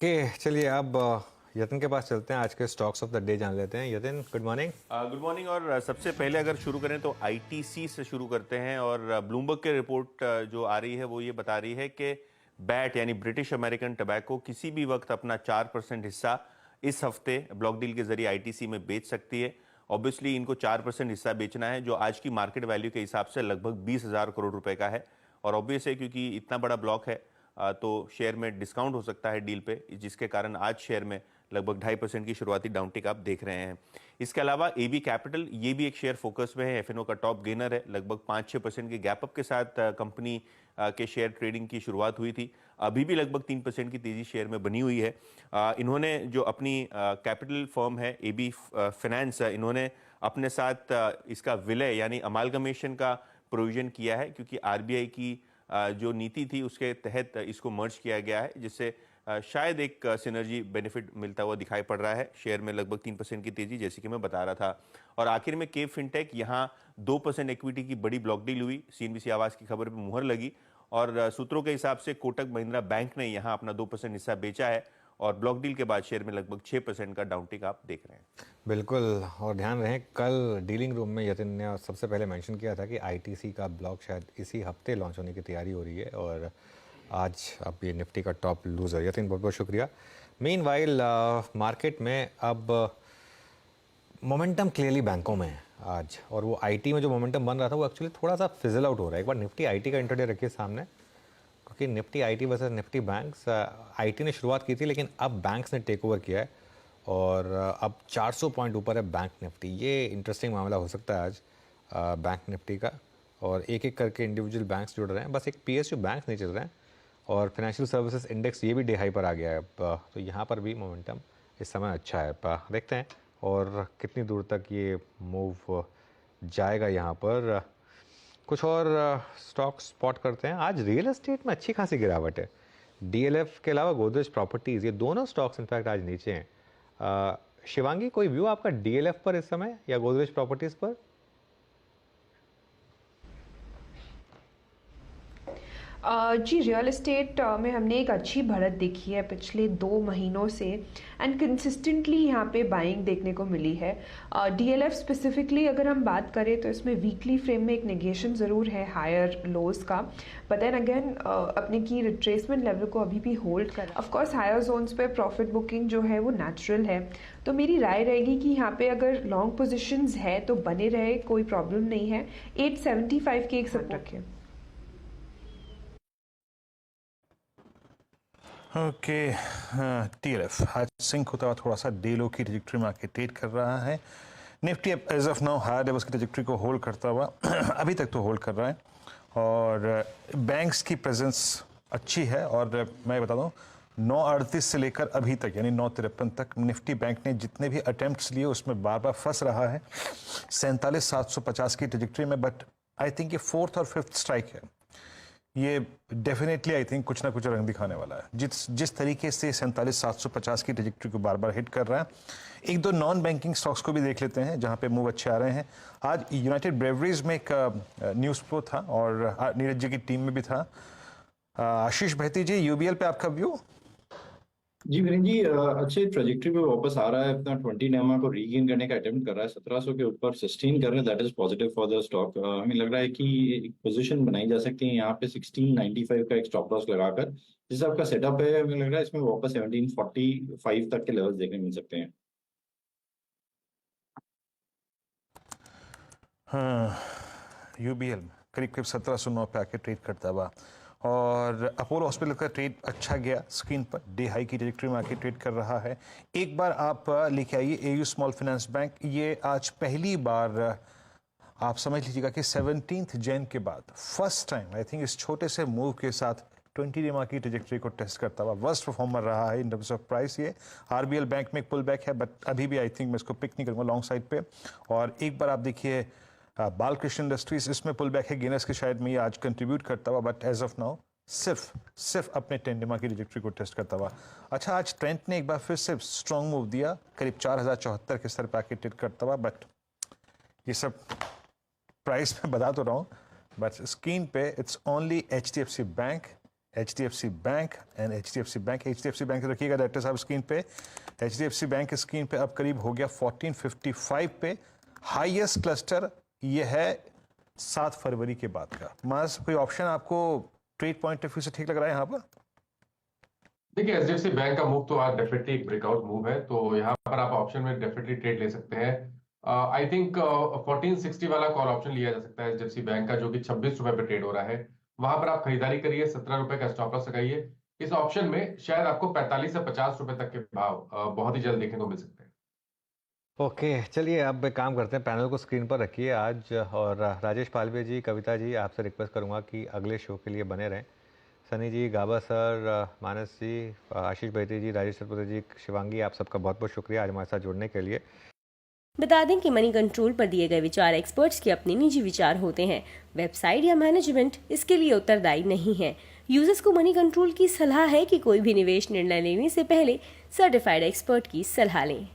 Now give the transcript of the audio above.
Okay, चलिए अब यतिन के पास चलते हैं। आज के स्टॉक्स ऑफ द डे जान लेते हैं। Yatin, good morning. Good morning. और सबसे पहले अगर शुरू करें तो आईटीसी से शुरू करते हैं। और ब्लूमबर्ग के रिपोर्ट जो आ रही है वो ये बता रही है कि बैट यानी ब्रिटिश अमेरिकन टबैको किसी भी वक्त अपना 4% हिस्सा इस हफ्ते ब्लॉक डील के जरिए आईटीसी में बेच सकती है। ऑब्वियसली इनको 4% हिस्सा बेचना है जो आज की मार्केट वैल्यू के हिसाब से लगभग 20,000 करोड़ रुपए का है। और ऑब्वियस है क्योंकि इतना बड़ा ब्लॉक है तो शेयर में डिस्काउंट हो सकता है डील पे, जिसके कारण आज शेयर में लगभग 2.5% की शुरुआती डाउनटिक आप देख रहे हैं। इसके अलावा एबी कैपिटल ये भी एक शेयर फोकस में है, एफएनओ का टॉप गेनर है। लगभग 5-6% के गैप अप के साथ कंपनी के शेयर ट्रेडिंग की शुरुआत हुई थी। अभी भी लगभग 3% की तेजी शेयर में बनी हुई है। इन्होंने जो अपनी कैपिटल फर्म है एबी फाइनेंस, इन्होंने अपने साथ इसका विलय यानी अमालगमेशन का प्रोविजन किया है, क्योंकि आरबीआई की जो नीति थी उसके तहत इसको मर्ज किया गया है, जिससे शायद एक सिनर्जी बेनिफिट मिलता हुआ दिखाई पड़ रहा है। शेयर में लगभग 3% की तेजी, जैसे कि मैं बता रहा था। और आखिर में केप फिनटेक, यहाँ 2% इक्विटी की बड़ी ब्लॉक डील हुई। सीएनबीसी आवाज की खबर पर मुहर लगी और सूत्रों के हिसाब से कोटक महिंद्रा बैंक ने यहाँ अपना 2% हिस्सा बेचा है और ब्लॉक डील के बाद शेयर में लगभग 6% का डाउनटिक आप देख रहे हैं। बिल्कुल, और ध्यान रहे कल डीलिंग रूम में यतिन ने सबसे पहले मेंशन किया था कि आईटीसी का ब्लॉक शायद इसी हफ्ते लॉन्च होने की तैयारी हो रही है और आज अब ये निफ्टी का टॉप लूजर। यतिन, बहुत बहुत शुक्रिया। मीनवाइल मार्केट में अब मोमेंटम क्लियरली बैंकों में है आज, और वो आईटी में जो मोमेंटम बन रहा था वो एक्चुअली थोड़ा सा फिजल आउट हो रहा है। एक बार निफ्टी आईटी का इंट्राडे रखिए सामने, क्योंकि Nifty IT versus Nifty banks, IT ने शुरुआत की थी लेकिन अब बैंक्स ने टेक ओवर किया है और अब 400 पॉइंट ऊपर है बैंक निफ्टी। ये इंटरेस्टिंग मामला हो सकता है आज बैंक निफ्टी का। और एक एक करके इंडिविजुअल बैंक्स जुड़ रहे हैं, बस एक पीएसयू बैंक्स नहीं चल रहे हैं। और फाइनेंशियल सर्विसेज इंडेक्स ये भी डे हाई पर आ गया है अब, तो यहाँ पर भी मोमेंटम इस समय अच्छा है। देखते हैं और कितनी दूर तक ये मूव जाएगा। यहाँ पर कुछ और स्टॉक स्पॉट करते हैं। आज रियल एस्टेट में अच्छी खासी गिरावट है। डीएलएफ के अलावा गोदरेज प्रॉपर्टीज़, ये दोनों स्टॉक्स इनफैक्ट आज नीचे हैं। शिवांगी, कोई व्यू आपका डीएलएफ पर इस समय या गोदरेज प्रॉपर्टीज़ पर? जी, रियल एस्टेट में हमने एक अच्छी बढ़त देखी है पिछले 2 महीनों से एंड कंसिस्टेंटली यहाँ पे बाइंग देखने को मिली है। डीएलएफ स्पेसिफिकली अगर हम बात करें तो इसमें वीकली फ्रेम में एक नेगेशन ज़रूर है हायर लोज का, बट देन अगेन अपने की रिट्रेसमेंट लेवल को अभी भी होल्ड कर। ऑफ कोर्स हायर जोन्स पे प्रॉफिट बुकिंग जो है वो नेचुरल है, तो मेरी राय रहेगी कि यहाँ पे अगर लॉन्ग पोजिशंस है तो बने रहे, कोई प्रॉब्लम नहीं है। 875 के एक सब रखें। ओके, टीएलएफ आज सिंक होता हुआ थोड़ा सा डे लो की ट्रजेक्टरी में आके ट्रेड कर रहा है। Nifty as of now higher levels की ट्रजेक्टरी को होल्ड करता हुआ अभी तक तो होल्ड कर रहा है। और बैंक्स की प्रेजेंस अच्छी है। और मैं बता दूं 9:38 से लेकर अभी तक यानी 9:53 तक निफ्टी बैंक ने जितने भी अटेम्प्ट्स लिए उसमें बार बार फंस रहा है 47,750 की ट्रजेक्टरी में। बट आई थिंक ये 4th और 5th स्ट्राइक है। ये डेफिनेटली आई थिंक कुछ ना कुछ रंग दिखाने वाला है। जिस तरीके से 47,750 की ट्रजेक्टरी को बार बार हिट कर रहा है। एक दो नॉन बैंकिंग स्टॉक्स को भी देख लेते हैं जहां पे मूव अच्छे आ रहे हैं। आज यूनाइटेड ब्रेवरीज में एक न्यूज़ फ्लो था और नीरज जी की टीम में भी था। आशीष भैती जी, यूबीएल पे आपका व्यू? जी वीरेंद्र जी, अच्छे ट्रेजेक्टरी पे वापस आ रहा है। अपना 20 नेमा को रीगेन करने का अटेम्प्ट कर रहा है। 1700 के ऊपर सस्टेन कर रहे हैं, that is positive for the stock. हमें लग रहा है कि एक पोजीशन बनाई जा सकती है यहाँ पे 1695 का एक स्टॉप लॉस लगाकर। जिस आपका सेटअप है हमें लग रहा है इसमें वापस 1745 तक के लेवल्स देखने मिल सकते हैं। हाँ, यूबीएल करीब करीब 1709 पे आके ट्रेड करता हुआ। और अपोलो हॉस्पिटल का ट्रेड अच्छा गया, स्क्रीन पर डे हाई की ट्रेजेक्टरी में आके ट्रेड कर रहा है। एक बार आप लेके आइए एयू स्मॉल फाइनेंस बैंक। ये आज पहली बार आप समझ लीजिएगा कि 17th जैन के बाद फर्स्ट टाइम आई थिंक इस छोटे से मूव के साथ 20 डेमा की ट्रेजेक्टरी को टेस्ट करता हुआ वर्स्ट परफॉर्मर रहा है इन टर्म्स ऑफ प्राइस। ये आरबीएल बैंक में एक पुल बैक है, बट अभी भी आई थिंक मैं इसको पिक नहीं करूँगा लॉन्ग साइड पे। और एक बार आप देखिए बालकृष्ण इंडस्ट्रीज, इसमें पुल बैक है गेनर्स के, शायद में ये आज कंट्रीब्यूट करता हुआ। बट एज ऑफ नाउ सिर्फ अपने 10 डेमा की ट्रेजेक्टरी को टेस्ट करता हुआ। अच्छा, आज ट्रेंट ने एक बार फिर से स्ट्रॉन्ग मूव दिया, करीब 4074 के स्तर पर आके ट्रेड करता हुआ। बट ये सब प्राइस में बता तो रहा हूँ, बट स्क्रीन पे it's only HDFC bank HDFC bank and HDFC bank रखिएगा डायरेक्टर साहब स्क्रीन पे। HDFC बैंक स्क्रीन पे अब करीब हो गया 1455 पे। हाईएस्ट क्लस्टर ये है 7 फरवरी के बाद का। मास कोई ऑप्शन आपको ट्रेड पॉइंट ऑफ व्यू से ठीक लग रहा है यहाँ पर? देखिए एचडीएफसी बैंक का मूव तो आज डेफिनेटली एक ब्रेकआउट मूव है, तो यहाँ पर आप ऑप्शन में डेफिनेटली ट्रेड ले सकते हैं। आई थिंक 1460 वाला कॉल ऑप्शन लिया जा सकता है एचडीएफसी बैंक का, जो कि 26 रुपए पे ट्रेड हो रहा है। वहां पर आप खरीदारी करिए, 17 रुपए का स्टॉप लॉस लगाइए। इस ऑप्शन में शायद आपको 45 से 50 रुपए तक के भाव बहुत ही जल्द देखने को मिल सकते हैं। ओके, चलिए अब एक काम करते हैं, पैनल को स्क्रीन पर रखिए आज। और राजेश पालवे जी, कविता जी, आपसे रिक्वेस्ट करूंगा कि अगले शो के लिए बने रहें। सनी जी, गाबा सर, मानस जी, आशीष बैती जी, राजेश चतुर्वेदी जी, शिवांगी, आप सबका बहुत बहुत शुक्रिया आज हमारे साथ जुड़ने के लिए। बता दें कि मनी कंट्रोल पर दिए गए विचार एक्सपर्ट्स के अपने निजी विचार होते हैं। वेबसाइट या मैनेजमेंट इसके लिए उत्तरदायी नहीं है। यूजर्स को मनी कंट्रोल की सलाह है कि कोई भी निवेश निर्णय लेने से पहले सर्टिफाइड एक्सपर्ट की सलाह लें।